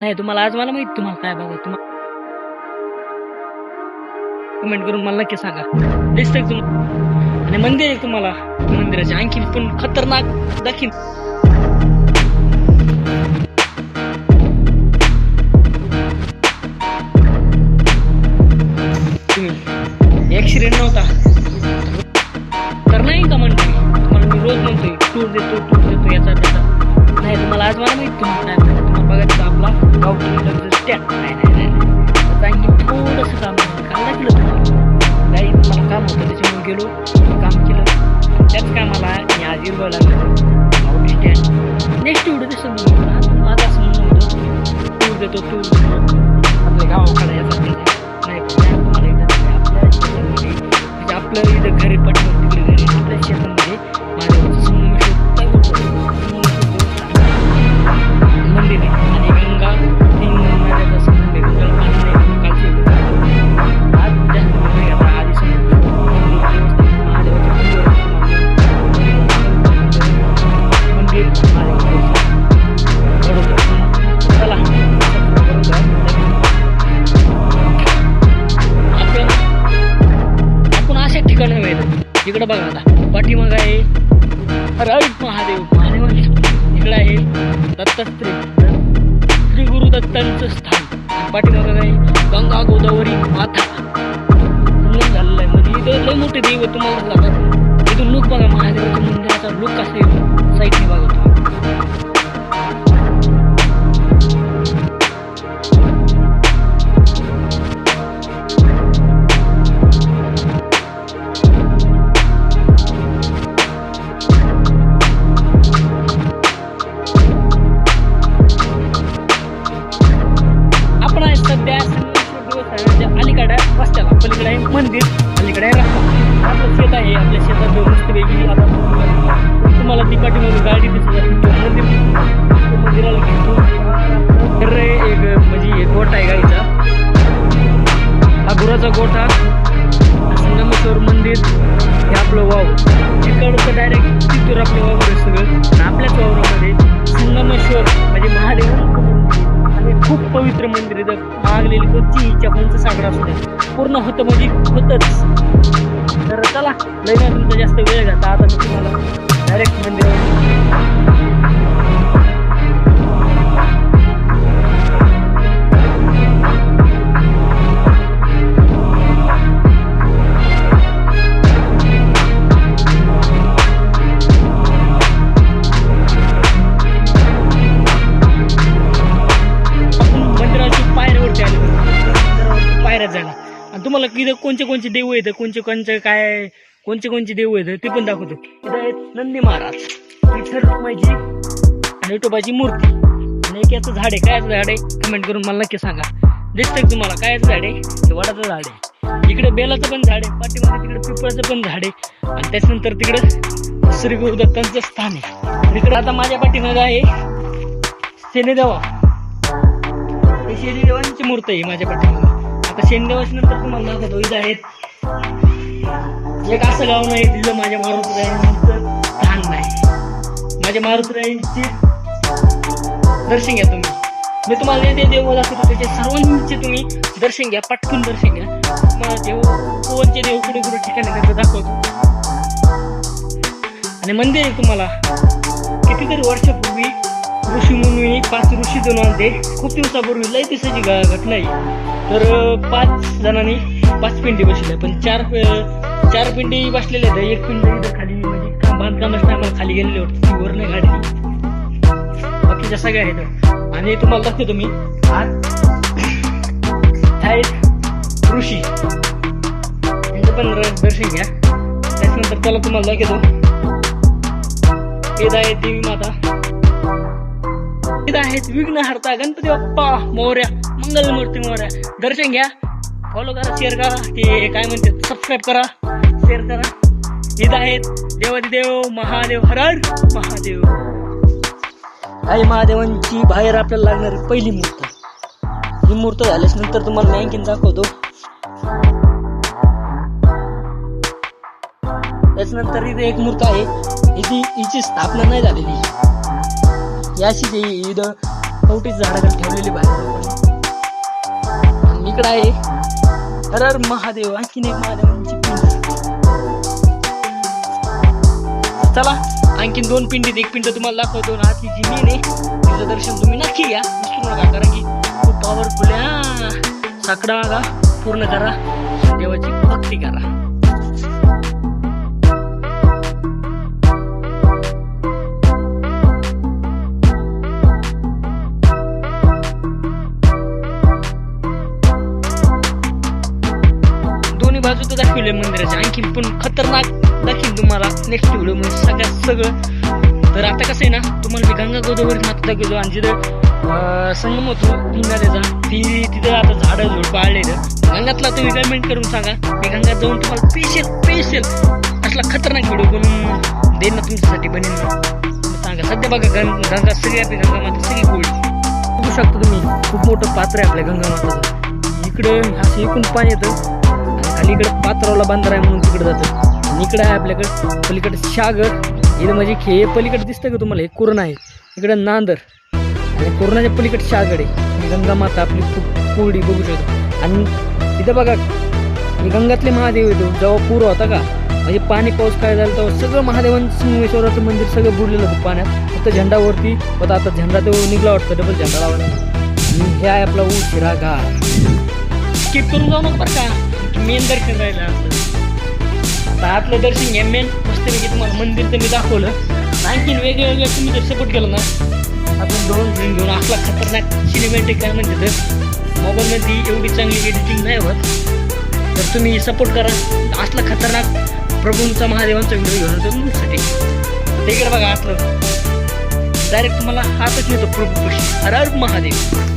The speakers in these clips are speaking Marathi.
नाही तुम्हाला आज मला माहिती तुम्हाला काय बघा तुम्हाला कमेंट करून मला नक्की सांगा. दिसतंय तुम्हाला आणि मंदिर आहे तुम्हाला मंदिराचे आणखी पण खतरनाक दाखीन. तुम्ही ऍक्सिडेंट नव्हता तर नाही का म्हणतो तुम्हाला मी रोज म्हणतोय टूर देतो याचा त्याचा. नाही तुम्हाला आज मला माहिती तुम्हाला काय तुम्हाला बघायचं आपला गाव स्टॅट नाही आणखी थोडंसं काम काल दाखवलं तुम्हाला काही तुम्हाला काम होतं त्याच्यामुळे गेलो काम केलं त्याच कामाला मी आज हिरवं लागलं आउट स्टँड नेक्स्ट व्हिडिओ दिसतो तुम्हाला. माझं असं म्हणणं होतं टूर देतो आपल्या गावाकडे याचा नाही तुम्हाला एकदा आपल्या शेतामध्ये म्हणजे आपलं इथं घरी पटकन तिकडे घरी आपल्या शेतामध्ये माझ्या मंदिर आहे आणि गंगा तीन नद्याचा संबंध आहे. गंगा पाणी नाही कालचे आज जास्त मंदिर आता आधी महादेवाचे मंदिर चला आपण अशा ठिकाणी मिळतो इकडं बघा आता पाठीमाग आहे महादेव इकडं आहे दत्तात्रय श्री गुरु दत्तांचं स्थान आणि पाठीमागं आहे गंगा गोदावरी माथा झालेलं आहे. म्हणजे इथं लय मोठे देव तुम्हाला जातात इथून लुक बघा महादेवाच्या मंदिराचा लुक कसा येतो साईडने बघा तुम्ही. अलीकडे रस्त्याला पलीकडे आहे मंदिर अलीकडे आहे रस्ता आपलं शेत आहे आपल्या शेतात मस्त वेगळी आता तुम्हाला ती पाठीमध्ये गाडी दिसत मंदिर मंदिराला घेतो तर एक म्हणजे गोठा आहे गाईचा हा गुराचा गोठा संगमेश्वर मंदिर हे आपलं वाव इकडचं डायरेक्ट तिथून आपलं वावर आहे सगळं आपल्याच वावरामध्ये संगमेश्वर म्हणजे महादेव खूप पवित्र मंदिर आहे. मागलेली कोणती इच्छा कोणचं सागर असू दे पूर्ण होतं म्हणजे होतच. तर चला लय नाही तुमचा जास्त वेळ घाता आता मी तुम्हाला डायरेक्ट मंदिरावर जाणार आणि तुम्हाला इथं कोणचे देव येतं कोणचे देव येतं ते पण दाखवतो. इथं आहेत नंदी महाराज विठ्ठल रखुमाईची आणि विठोबाची मूर्ती आणि एक याचं झाड आहे काय झाड आहे कमेंट करून मला नक्की सांगा. दिसतंय तुम्हाला काय झाड आहे ते वडाचं झाड आहे इकडे बेलाचं पण झाड आहे पाठीमागे तिकडे पिपळाचं पण झाड आहे आणि त्याच्यानंतर तिकडं श्री गुरुदत्तांचं स्थान आहे. इकडे आता माझ्या पाठीमागे आहे शनिदेवा शनिदेवांची मूर्ती आहे माझ्या पाठीमागे. आता शनिदेवाच्या नंतर तुम्हाला दाखवतो इथं आहेत एक असं गाव नाही तिथं माझ्या मारुतीरायांचं स्थान नाही. माझ्या मारुतीरायांची दर्शन घ्या तुम्ही मी तुम्हाला जे देव दाखवतो त्याचे सर्वांचे तुम्ही दर्शन घ्या पटकन दर्शन घ्या. तुम्हाला देव कोणचे देव कुठे ठिकाणी त्याचं दाखवतो आणि मंदिर आहे तुम्हाला कितीतरी वर्षापूर्वी ऋषी मुनी 5 ऋषी जण आले खूप दिवसापूर्वी लय दिवसाची घटना आहे. तर 5 जणांनी 5 पिंडी बसल्या पण चार पिंडी बसलेल्या आहेत. एक पिंड इथं खाली म्हणजे बांधकामच टायमाला खाली गेलेली होती ती वर नाही काढली बाकीच्या सगळ्या आहेत. आणि तुम्हाला दाखवतो मी आज आहेत ऋषी त्यांचं पण दर्शन घ्या. त्याच्यानंतर त्याला तुम्हाला दाखवतो इथं आहे देवी माता इथं आहेत विघ्नहर्ता गणपती बाप्पा मोरया मंगलमूर्ती मोरया. दर्शन घ्या फॉलो करा शेअर करा ते काय म्हणते सबस्क्राईब करा शेअर करा. इथं आहेत देवादिदेव महादेव हर हर महादेव. आई महादेवांची बाहेर आपल्याला लागणारी पहिली मूर्त ही मूर्त झाल्यास नंतर तुम्हाला मी आणखीन दाखवतो. त्याच्यानंतर इथे एक मूर्त आहे हिची स्थापना नाही झालेली याशी ते इथं कवटीच झाडाखाली ठेवलेली बाहेर. आणि इकडं आहे हर हर महादेव, आणखीन एक महादेवांची पिंड. चला आणखीन 2 पिंडीत एक पिंड तुम्हाला दाखवतो. आतली जी मेन आहे तिचं दर्शन तुम्ही नक्की घ्या, विसरू नका, कारण की खूप पॉवरफुल आहे. साकडा बघा, पूर्ण करा, देवाची भक्ती करा. दोन्ही बाजू तर दाखवले मंदिराचे, आणखी पण खतरनाक दाखवीन तुम्हाला नेक्स्ट व्हिडिओ मध्ये सगळ्यात सगळं. तर आता कसं आहे ना, तुम्हाला मी गंगा गोदावरी माता गेलो आणि जिथं संगम होतो 3 नद्याचा, तिथं आता झाडं झुडपं आलेलं. गंगातला तुम्ही कमेंट करून सांगा, मी गंगात जाऊन तुम्हाला स्पेशल असला खतरनाक व्हिडिओ बनवून देईन ना, तुमच्यासाठी बनेन ना. सांगा. सध्या बघा गंगा सगळी आपली गंगा माता सगळी गोळी बघू शकता तुम्ही. खूप मोठं पात्र आहे आपल्या गंगा माताचं. इकडं असं इकडून पाणी येतं आणि खाली इकडं पात्रावला बांधारा आहे म्हणून तिकडे जातं. आणि इकडं आहे आपल्याकडं पलीकडे सागर. इथं म्हणजे हे पलीकडे दिसतं का तुम्हाला, हे कुरण आहे. इकडं नांदर आणि कुरणाच्या पलीकडे सागर आहे. गंगा माता आपली खूप कोरडी बघू शकतो. आणि इथं बघा हे गंगातले महादेव येतो. जेव्हा पूर होता का, म्हणजे पाणी पाऊस काय झालं तेव्हा सगळं महादेवांचं संगमेश्वराचं मंदिर सगळं बुडलेलं होतं पाण्यात. फक्त झेंडावरती होता, आता झेंडा तो निघला वाटतं, डबल झेंडा लावला. आणि हे आहे आपला उशिरा घाट. स्किप करून जाऊ नका बरं का, मेन दर्शन राहिलं आपलं. आता आतलं दर्शन घ्या मेन मस्तपैकी. तुम्हाला मंदिर तर मी दाखवलं, आणखीन वेगवेगळ्या तुम्ही जर सपोर्ट केलं ना, आपण 2 फ्रेंड घेऊन असला खतरनाक सिनेमॅटिक काय म्हणते तर मोबाईलमध्ये एवढी चांगली एडिटिंग नाही होत, तर तुम्ही सपोर्ट करा. असला खतरनाक प्रभूंचा महादेवांचा व्हिडिओ घेऊन येतो तुमच्यासाठी. तिकडे बघा आतलं डायरेक्ट तुम्हाला हातच येतो प्रभू कशी. हर हर महादेव.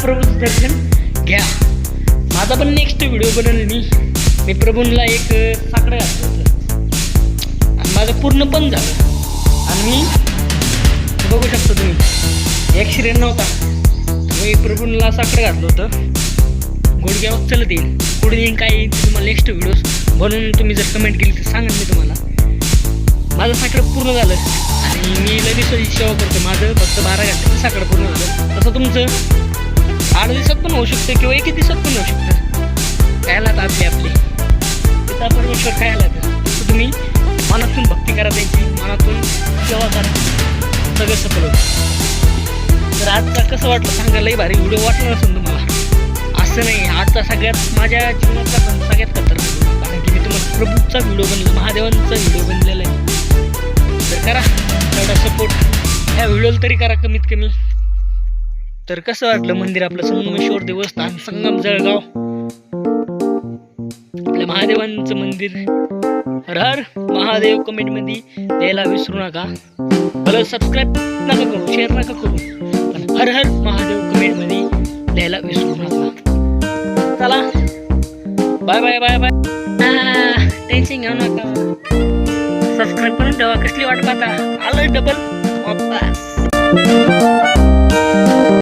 प्रभूचं दर्शन घ्या. माझा पण नेक्स्ट व्हिडिओ बनवला मी प्रभूंना एक साकडं घातलं होतं आणि माझं पूर्ण पण झालं. आणि मी बघू शकता तुम्ही ॲक्सिडेंट नव्हता, मी प्रभूंना साकडं घातलं होतं. गुडघ्यावर चलत येईल, पुढे येईल काय येईल तुम्हाला नेक्स्ट व्हिडिओ बनवून तुम्ही जर कमेंट केली तर सांगा मी तुम्हाला. माझं साकडं पूर्ण झालं आणि मी लगेच सेवा करतो. माझं फक्त 12 घंटे साकडं पूर्ण झालं. तसं तुमचं 8 दिवसात पण होऊ शकतं किंवा 1 दिवसात पण होऊ शकतं. खायला तर आपली पिता परमेश्वर खायला तर तुम्ही मनातून भक्ती करा, त्यांची मनातून सेवा करा, सगळं सफल होतं. तर आजचा कसं वाटलं सांगा, लई भारी व्हिडिओ वाटला नसेल तुम्हाला. असं नाही, आजचा सगळ्यात माझ्या जीवनातला सगळ्यात खतरनाक, कारण की मी तुम्हाला प्रभूचा व्हिडिओ बनवला, महादेवांचा व्हिडिओ बनलेला आहे. तर करा तेवढा सपोर्ट, ह्या व्हिडिओला तरी करा कमीत कमी. तर कसं वाटलं मंदिर आपलं संगमेश्वर देवस्थान, संगम जळगाव, आपल्या महादेवांचं मंदिर. हर हर महादेव कमेंटमध्ये द्यायला विसरू नका. भलं सबस्क्राईब नका करू, शेअर नका करू, पण हर हर महादेव कमेंटमध्ये द्यायला विसरू नका. चला bye bye bye bye. Tension घेऊ नका, सबस्क्राईब करून ठेवा. कसली वाट पाहता, आलं डबल वापस.